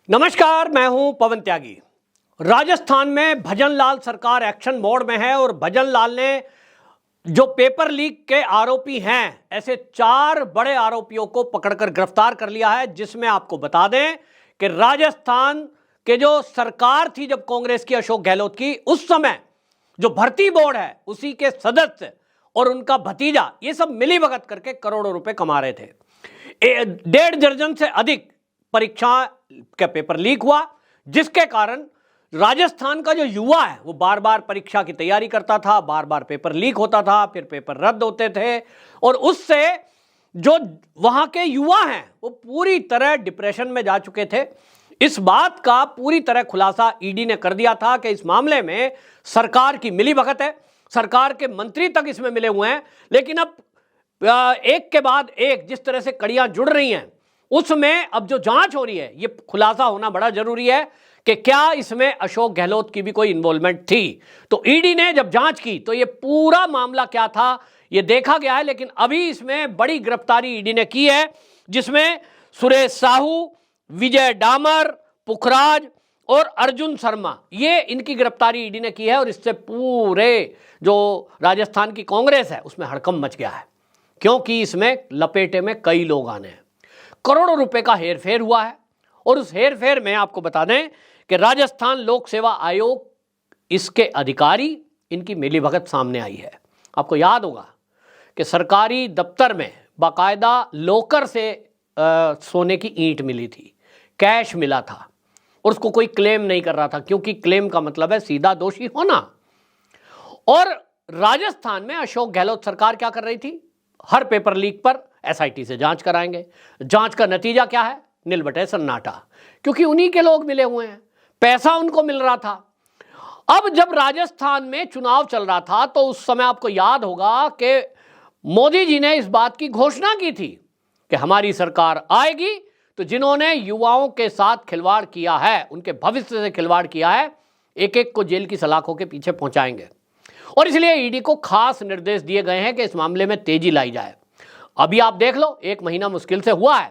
नमस्कार, मैं हूं पवन त्यागी। राजस्थान में भजन लाल सरकार एक्शन मोड में है और भजन लाल ने जो पेपर लीक के आरोपी हैं, ऐसे 4 बड़े आरोपियों को पकड़कर गिरफ्तार कर लिया है। जिसमें आपको बता दें कि राजस्थान के जो सरकार थी जब कांग्रेस की, अशोक गहलोत की, उस समय जो भर्ती बोर्ड है उसी के सदस्य और उनका भतीजा ये सब मिलीभगत करके करोड़ों रुपए कमा रहे थे। 1.5 दर्जन से अधिक परीक्षा का पेपर लीक हुआ, जिसके कारण राजस्थान का जो युवा है वो बार बार परीक्षा की तैयारी करता था, बार बार पेपर लीक होता था, फिर पेपर रद्द होते थे और उससे जो वहां के युवा हैं वो पूरी तरह डिप्रेशन में जा चुके थे। इस बात का पूरी तरह खुलासा ईडी ने कर दिया था कि इस मामले में सरकार की मिलीभगत है, सरकार के मंत्री तक इसमें मिले हुए हैं। लेकिन अब एक के बाद एक जिस तरह से कड़ियां जुड़ रही हैं, उसमें अब जो जांच हो रही है ये खुलासा होना बड़ा जरूरी है कि क्या इसमें अशोक गहलोत की भी कोई इन्वॉल्वमेंट थी। तो ईडी ने जब जांच की तो ये पूरा मामला क्या था ये देखा गया है। लेकिन अभी इसमें बड़ी गिरफ्तारी ईडी ने की है, जिसमें सुरेश साहू, विजय डामर, पुखराज और अर्जुन शर्मा, ये इनकी गिरफ्तारी ईडी ने की है। और इससे पूरे जो राजस्थान की कांग्रेस है उसमें हड़कंप मच गया है, क्योंकि इसमें लपेटे में कई लोग आने हैं। करोड़ों रुपए का हेरफेर हुआ है और उस हेरफेर में आपको बता दें कि राजस्थान लोक सेवा आयोग, इसके अधिकारी, इनकी मिलीभगत सामने आई है। आपको याद होगा कि सरकारी दफ्तर में बाकायदा लोकर से सोने की ईंट मिली थी, कैश मिला था और उसको कोई क्लेम नहीं कर रहा था, क्योंकि क्लेम का मतलब है सीधा दोषी होना। और राजस्थान में अशोक गहलोत सरकार क्या कर रही थी, हर पेपर लीक पर एसआईटी से जांच कराएंगे। जांच का नतीजा क्या है, नीलबटे सन्नाटा, क्योंकि उन्हीं के लोग मिले हुए हैं, पैसा उनको मिल रहा था। अब जब राजस्थान में चुनाव चल रहा था तो उस समय आपको याद होगा कि मोदी जी ने इस बात की घोषणा की थी कि हमारी सरकार आएगी तो जिन्होंने युवाओं के साथ खिलवाड़ किया है, उनके भविष्य से खिलवाड़ किया है, एक एक को जेल की सलाखों के पीछे पहुंचाएंगे। और इसलिए ईडी को खास निर्देश दिए गए हैं कि इस मामले में तेजी लाई जाए। अभी आप देख लो, 1 महीना मुश्किल से हुआ है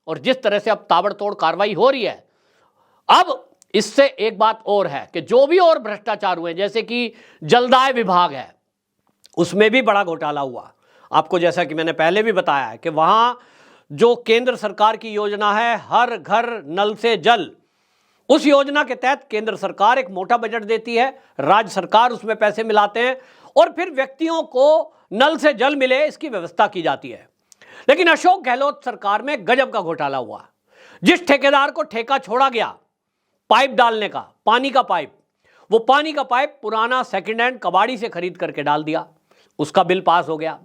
और जिस तरह से अब ताबड़तोड़ कार्रवाई हो रही है, अब इससे एक बात और है कि जो भी और भ्रष्टाचार हुए, जैसे कि जलदाय विभाग है, उसमें भी बड़ा घोटाला हुआ। आपको जैसा कि मैंने पहले भी बताया है कि वहां जो केंद्र सरकार की योजना है हर घर नल से जल, उस योजना के तहत केंद्र सरकार एक मोटा बजट देती है, राज्य सरकार उसमें पैसे मिलाते हैं और फिर व्यक्तियों को नल से जल मिले इसकी व्यवस्था की जाती है। लेकिन अशोक गहलोत सरकार में गजब का घोटाला हुआ। जिस ठेकेदार को ठेका छोड़ा गया पाइप डालने का, पानी का पाइप, वो पानी का पाइप पुराना सेकंड हैंड कबाड़ी से खरीद करके डाल दिया, उसका बिल पास हो गया।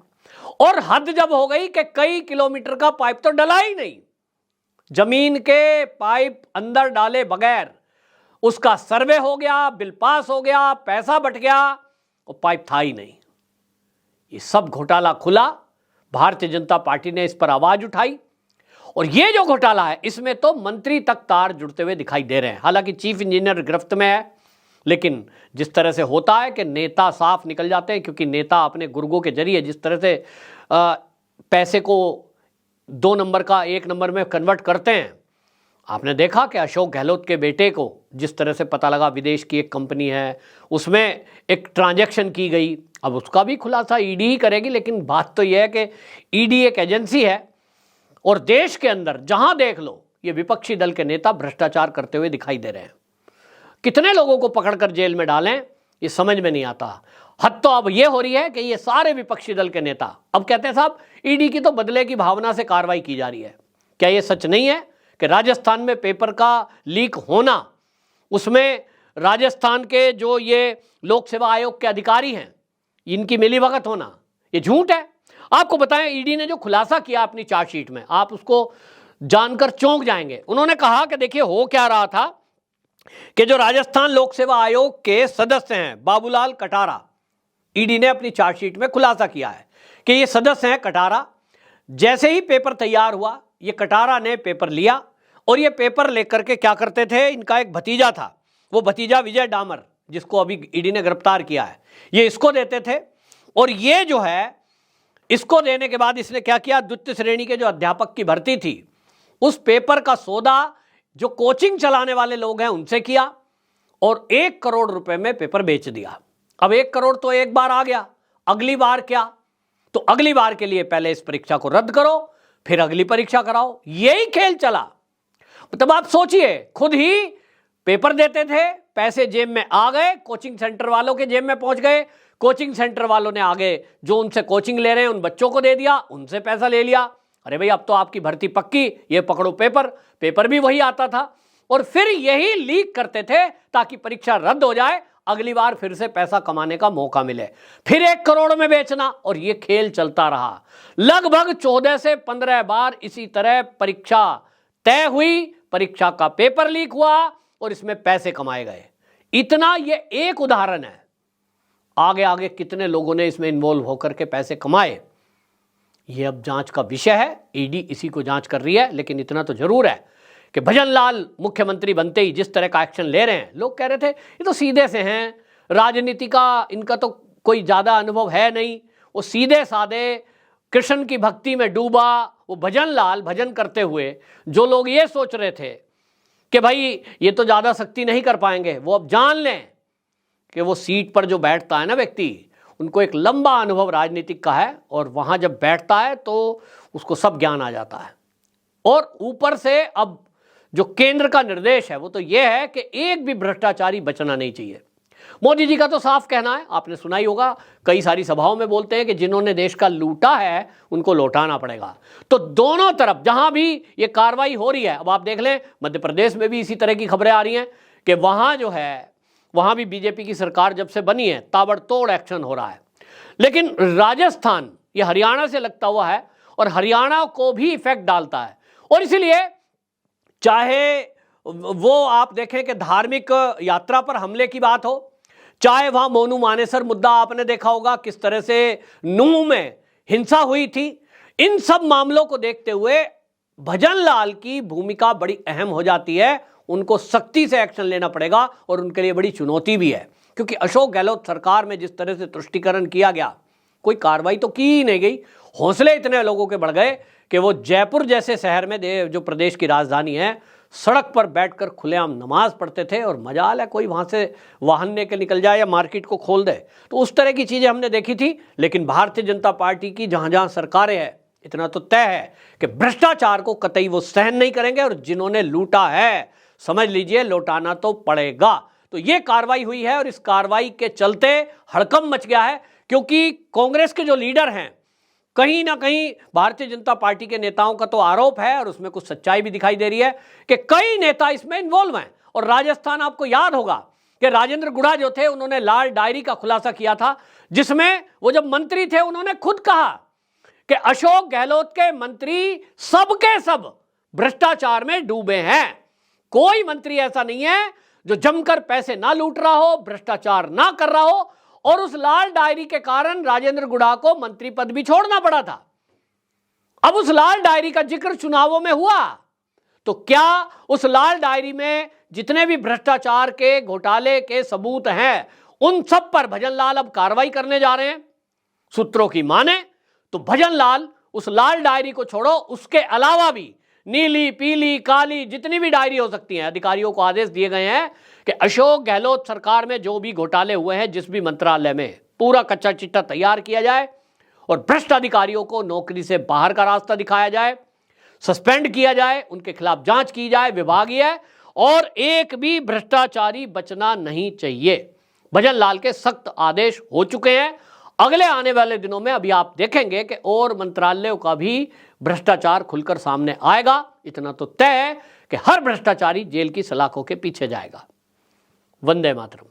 और हद जब हो गई कि कई किलोमीटर का पाइप तो डला ही नहीं, जमीन के पाइप अंदर डाले बगैर उसका सर्वे हो गया, बिल पास हो गया, पैसा बट गया और पाइप था ही नहीं। ये सब घोटाला खुला, भारतीय जनता पार्टी ने इस पर आवाज उठाई और ये जो घोटाला है इसमें तो मंत्री तक तार जुड़ते हुए दिखाई दे रहे हैं। हालांकि चीफ इंजीनियर गिरफ्त में है, लेकिन जिस तरह से होता है कि नेता साफ निकल जाते हैं, क्योंकि नेता अपने गुर्गों के जरिए जिस तरह से पैसे को 2 नंबर का 1 नंबर में कन्वर्ट करते हैं। आपने देखा कि अशोक गहलोत के बेटे को जिस तरह से पता लगा विदेश की एक कंपनी है, उसमें एक ट्रांजैक्शन की गई, अब उसका भी खुलासा ईडी ही करेगी। लेकिन बात तो यह है कि ईडी एक एजेंसी है और देश के अंदर जहां देख लो ये विपक्षी दल के नेता भ्रष्टाचार करते हुए दिखाई दे रहे हैं। कितने लोगों को पकड़कर जेल में डालें ये समझ में नहीं आता। हद तो अब यह हो रही है कि ये सारे विपक्षी दल के नेता अब कहते हैं साहब ईडी की तो बदले की भावना से कार्रवाई की जा रही है। क्या यह सच नहीं है कि राजस्थान में पेपर का लीक होना, उसमें राजस्थान के जो ये लोक सेवा आयोग के अधिकारी हैं इनकी मिलीभगत होना, ये झूठ है? आपको बताएं, ईडी ने जो खुलासा किया अपनी चार्जशीट में, आप उसको जानकर चौंक जाएंगे। उन्होंने कहा कि देखिए हो क्या रहा था कि जो राजस्थान लोक सेवा आयोग के सदस्य हैं बाबूलाल कटारा, ईडी ने अपनी चार्जशीट में खुलासा किया है कि ये सदस्य हैं कटारा। जैसे ही पेपर तैयार हुआ, ये कटारा ने पेपर लिया और ये पेपर लेकर के क्या करते थे, इनका एक भतीजा था, वो भतीजा विजय डामर, जिसको अभी ईडी ने गिरफ्तार किया है, ये इसको देते थे। और ये जो है इसको देने के बाद इसने क्या किया, द्वितीय श्रेणी के जो अध्यापक की भर्ती थी उस पेपर का सौदा जो कोचिंग चलाने वाले लोग हैं उनसे किया और 1 करोड़ रुपए में पेपर बेच दिया। अब 1 करोड़ तो एक बार आ गया, अगली बार क्या? तो अगली बार के लिए पहले इस परीक्षा को रद्द करो, फिर अगली परीक्षा कराओ। यही खेल चला। तब आप सोचिए, खुद ही पेपर देते थे, पैसे जेब में आ गए, कोचिंग सेंटर वालों के जेब में पहुंच गए, कोचिंग सेंटर वालों ने आगे जो उनसे कोचिंग ले रहे हैं उन बच्चों को दे दिया, उनसे पैसा ले लिया। अरे भाई अब तो आपकी भर्ती पक्की, ये पकड़ो पेपर भी वही आता था। और फिर यही लीक करते थे ताकि परीक्षा रद्द हो जाए, अगली बार फिर से पैसा कमाने का मौका मिले, फिर 1 करोड़ में बेचना। और ये खेल चलता रहा। लगभग 14 से 15 बार इसी तरह परीक्षा तय हुई, परीक्षा का पेपर लीक हुआ और इसमें पैसे कमाए गए। इतना ये एक उदाहरण है, आगे आगे कितने लोगों ने इसमें इन्वॉल्व होकर के पैसे कमाए, ये अब जांच का विषय है। ईडी इसी को जांच कर रही है। लेकिन इतना तो जरूर है कि भजन लाल मुख्यमंत्री बनते ही जिस तरह का एक्शन ले रहे हैं, लोग कह रहे थे ये तो सीधे से हैं, राजनीति का इनका तो कोई ज्यादा अनुभव है नहीं, वो सीधे साधे कृष्ण की भक्ति में डूबा वो भजन लाल भजन करते हुए जो लोग ये सोच रहे थे कि भाई ये तो ज्यादा सख्ती नहीं कर पाएंगे, वो अब जान लें कि वो सीट पर जो बैठता है ना व्यक्ति, उनको एक लंबा अनुभव राजनीतिक का है और वहां जब बैठता है तो उसको सब ज्ञान आ जाता है। और ऊपर से अब जो केंद्र का निर्देश है वो तो ये है कि एक भी भ्रष्टाचारी बचना नहीं चाहिए। मोदी जी का तो साफ कहना है, आपने सुना ही होगा, कई सारी सभाओं में बोलते हैं कि जिन्होंने देश का लूटा है उनको लौटाना पड़ेगा। तो दोनों तरफ जहां भी ये कार्रवाई हो रही है, अब आप देख लें मध्य प्रदेश में भी इसी तरह की खबरें आ रही हैं कि वहां जो है वहां भी बीजेपी की सरकार जब से बनी है ताबड़तोड़ एक्शन हो रहा है। लेकिन राजस्थान ये हरियाणा से लगता हुआ है और हरियाणा को भी इफेक्ट डालता है। और इसीलिए चाहे वो आप देखें कि धार्मिक यात्रा पर हमले की बात हो, चाहे वहां मोनू मानेसर मुद्दा आपने देखा होगा किस तरह से नूह में हिंसा हुई थी, इन सब मामलों को देखते हुए भजन लाल की भूमिका बड़ी अहम हो जाती है। उनको सख्ती से एक्शन लेना पड़ेगा और उनके लिए बड़ी चुनौती भी है, क्योंकि अशोक गहलोत सरकार में जिस तरह से तुष्टीकरण किया गया, कोई कार्रवाई तो की ही नहीं गई। हौसले इतने लोगों के बढ़ गए कि वो जयपुर जैसे शहर में जो प्रदेश की राजधानी है, सड़क पर बैठकर खुलेआम नमाज पढ़ते थे और मजाल है कोई वहां से वाहन लेकर निकल जाए या मार्केट को खोल दे। तो उस तरह की चीजें हमने देखी थी। लेकिन भारतीय जनता पार्टी की जहां जहां सरकारें हैं, इतना तो तय है कि भ्रष्टाचार को कतई वो सहन नहीं करेंगे और जिन्होंने लूटा है समझ लीजिए लौटाना तो पड़ेगा। तो ये कार्रवाई हुई है और इस कार्रवाई के चलते हड़कंप मच गया है, क्योंकि कांग्रेस के जो लीडर हैं, कहीं ना कहीं भारतीय जनता पार्टी के नेताओं का तो आरोप है और उसमें कुछ सच्चाई भी दिखाई दे रही है कि कई नेता इसमें इन्वॉल्व हैं। और राजस्थान आपको याद होगा कि राजेंद्र गुढ़ा जो थे उन्होंने लाल डायरी का खुलासा किया था, जिसमें वो जब मंत्री थे उन्होंने खुद कहा कि अशोक गहलोत के मंत्री सबके सब भ्रष्टाचार में डूबे हैं। कोई मंत्री ऐसा नहीं है जो जमकर पैसे ना लूट रहा हो, भ्रष्टाचार ना कर रहा हो। और उस लाल डायरी के कारण राजेंद्र गुढ़ा को मंत्री पद भी छोड़ना पड़ा था। अब उस लाल डायरी का जिक्र चुनावों में हुआ, तो क्या उस लाल डायरी में जितने भी भ्रष्टाचार के घोटाले के सबूत हैं उन सब पर भजन लाल अब कार्रवाई करने जा रहे हैं? सूत्रों की माने तो भजन लाल उस लाल डायरी को छोड़ो, उसके अलावा भी नीली, पीली, काली जितनी भी डायरी हो सकती हैं, अधिकारियों को आदेश दिए गए हैं कि अशोक गहलोत सरकार में जो भी घोटाले हुए हैं जिस भी मंत्रालय में, पूरा कच्चा चिट्ठा तैयार किया जाए और भ्रष्ट अधिकारियों को नौकरी से बाहर का रास्ता दिखाया जाए, सस्पेंड किया जाए, उनके खिलाफ जांच की जाए विभागीय, और एक भी भ्रष्टाचारी बचना नहीं चाहिए। भजन लाल के सख्त आदेश हो चुके हैं। अगले आने वाले दिनों में अभी आप देखेंगे कि और मंत्रालयों का भी भ्रष्टाचार खुलकर सामने आएगा। इतना तो तय है कि हर भ्रष्टाचारी जेल की सलाखों के पीछे जाएगा। वंदे मातरम।